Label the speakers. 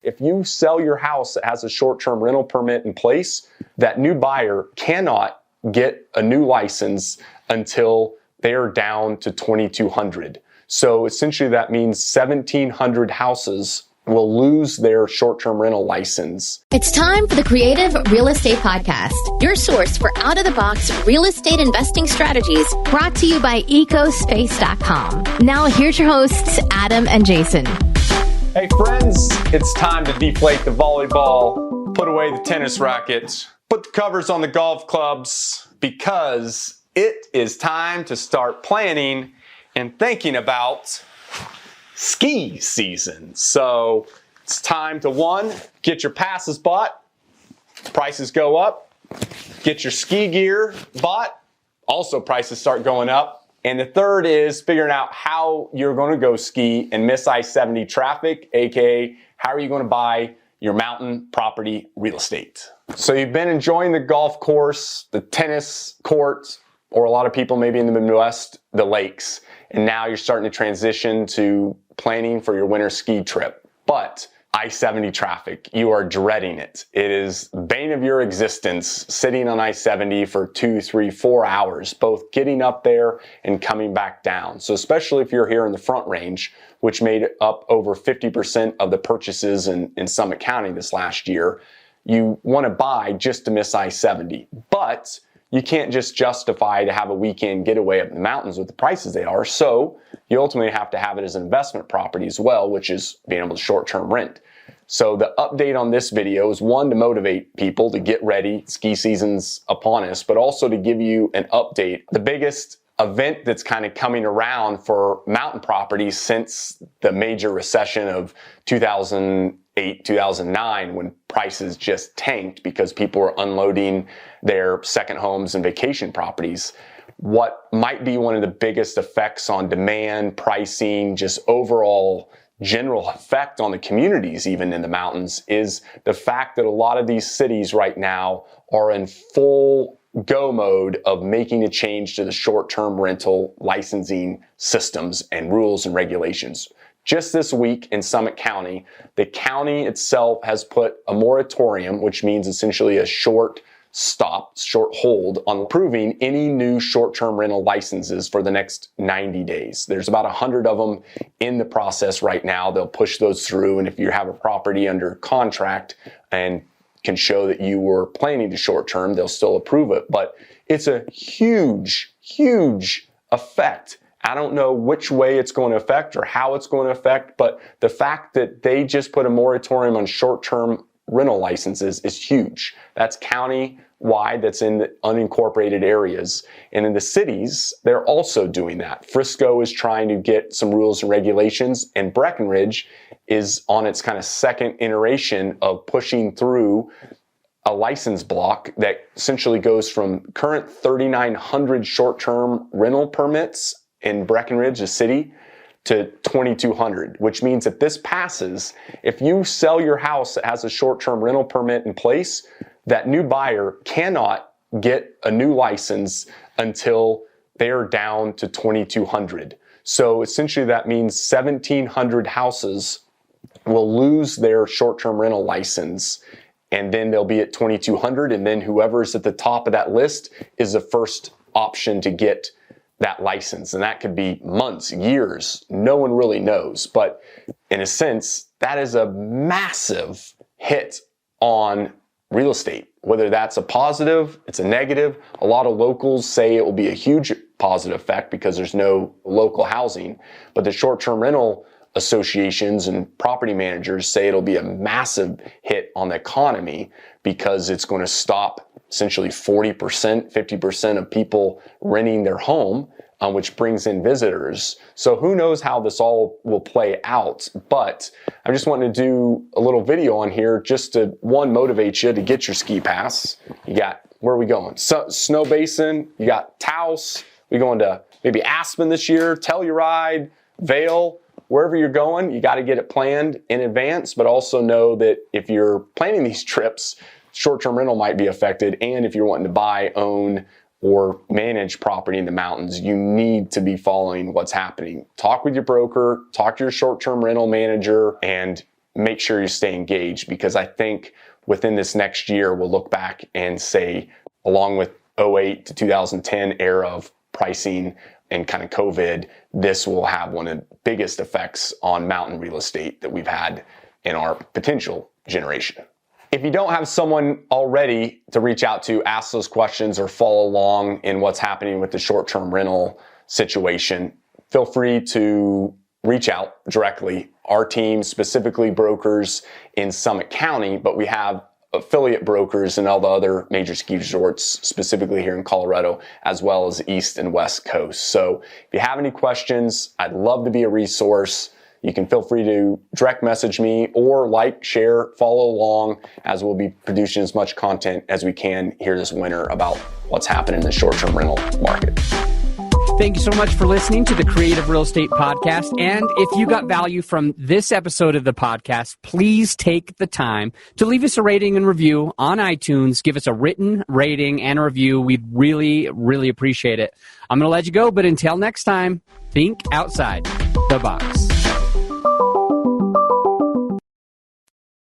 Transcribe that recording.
Speaker 1: if you sell your house that has a short-term rental permit in place, that new buyer cannot get a new license until they are down to 2,200. So essentially that means 1,700 houses will lose their short-term rental license.
Speaker 2: It's time for the Creative Real Estate Podcast, your source for out-of-the-box real estate investing strategies, brought to you by ecospace.com. Now here's your hosts, Adam and Jason.
Speaker 1: Hey friends, it's time to deflate the volleyball, put away the tennis rackets, put the covers on the golf clubs, because it is time to start planning and thinking about ski season. So it's time to, one, get your passes bought, prices go up, get your ski gear bought, also prices start going up. And the third is figuring out how you're going to go ski and miss I-70 traffic, aka how are you going to buy your mountain property real estate. So you've been enjoying the golf course, the tennis court, or a lot of people maybe in the Midwest, the lakes. And now you're starting to transition to planning for your winter ski trip. But I-70 traffic, you are dreading it. It is the bane of your existence, sitting on I-70 for 2, 3, 4 hours, both getting up there and coming back down. So especially if you're here in the Front Range, which made up over 50% of the purchases in Summit County this last year, you want to buy just to miss I-70. But you can't just justify to have a weekend getaway up in the mountains with the prices they are. So you ultimately have to have it as an investment property as well, which is being able to short-term rent. So the update on this video is, one, to motivate people to get ready. Ski season's upon us, but also to give you an update. The biggest event that's kind of coming around for mountain properties since the major recession of 2008, 2009, when prices just tanked because people were unloading their second homes and vacation properties. What might be one of the biggest effects on demand, pricing, just overall general effect on the communities, even in the mountains, is the fact that a lot of these cities right now are in full go mode of making a change to the short-term rental licensing systems and rules and regulations. Just this week in Summit County, the county itself has put a moratorium, which means essentially a short hold on approving any new short-term rental licenses for the next 90 days. There's about 100 of them in the process right now. They'll push those through, and if you have a property under contract and can show that you were planning to short-term, they'll still approve it. But it's a huge, huge effect. I don't know which way it's going to affect or how it's going to affect, but the fact that they just put a moratorium on short-term rental licenses is huge. That's county-wide, that's in the unincorporated areas. And in the cities, they're also doing that. Frisco is trying to get some rules and regulations, and Breckenridge is on its kind of second iteration of pushing through a license block that essentially goes from current 3,900 short-term rental permits in Breckenridge, the city, to 2,200, which means if this passes, if you sell your house that has a short-term rental permit in place, that new buyer cannot get a new license until they're down to 2,200. So essentially that means 1,700 houses will lose their short-term rental license, and then they'll be at 2,200, and then whoever's at the top of that list is the first option to get that license. And that could be months, years, no one really knows. But in a sense, that is a massive hit on real estate. Whether that's a positive, it's a negative. A lot of locals say it will be a huge positive effect because there's no local housing. But the short-term rental associations and property managers say it'll be a massive hit on the economy because it's going to stop essentially 40%, 50% of people renting their home, which brings in visitors. So who knows how this all will play out, but I just wanted to do a little video on here just to, one, motivate you to get your ski pass. You got, where are we going? Snow Basin, you got Taos, we going to maybe Aspen this year, Telluride, Vail. Wherever you're going, you got to get it planned in advance, but also know that if you're planning these trips, short-term rental might be affected. And if you're wanting to buy, own, or manage property in the mountains, you need to be following what's happening. Talk with your broker, talk to your short-term rental manager, and make sure you stay engaged, because I think within this next year, we'll look back and say, along with 08 to 2010 era of pricing and kind of COVID, this will have one of the biggest effects on mountain real estate that we've had in our potential generation. If you don't have someone already to reach out to, ask those questions, or follow along in what's happening with the short-term rental situation, feel free to reach out directly. Our team, specifically brokers in Summit County, but we have affiliate brokers in all the other major ski resorts, specifically here in Colorado, as well as East and West Coast. So if you have any questions, I'd love to be a resource. You can feel free to direct message me or like, share, follow along, as we'll be producing as much content as we can here this winter about what's happening in the short-term rental market.
Speaker 3: Thank you so much for listening to the Creative Real Estate Podcast. And if you got value from this episode of the podcast, please take the time to leave us a rating and review on iTunes. Give us a written rating and a review. We'd really, really appreciate it. I'm going to let you go, but until next time, think outside the box.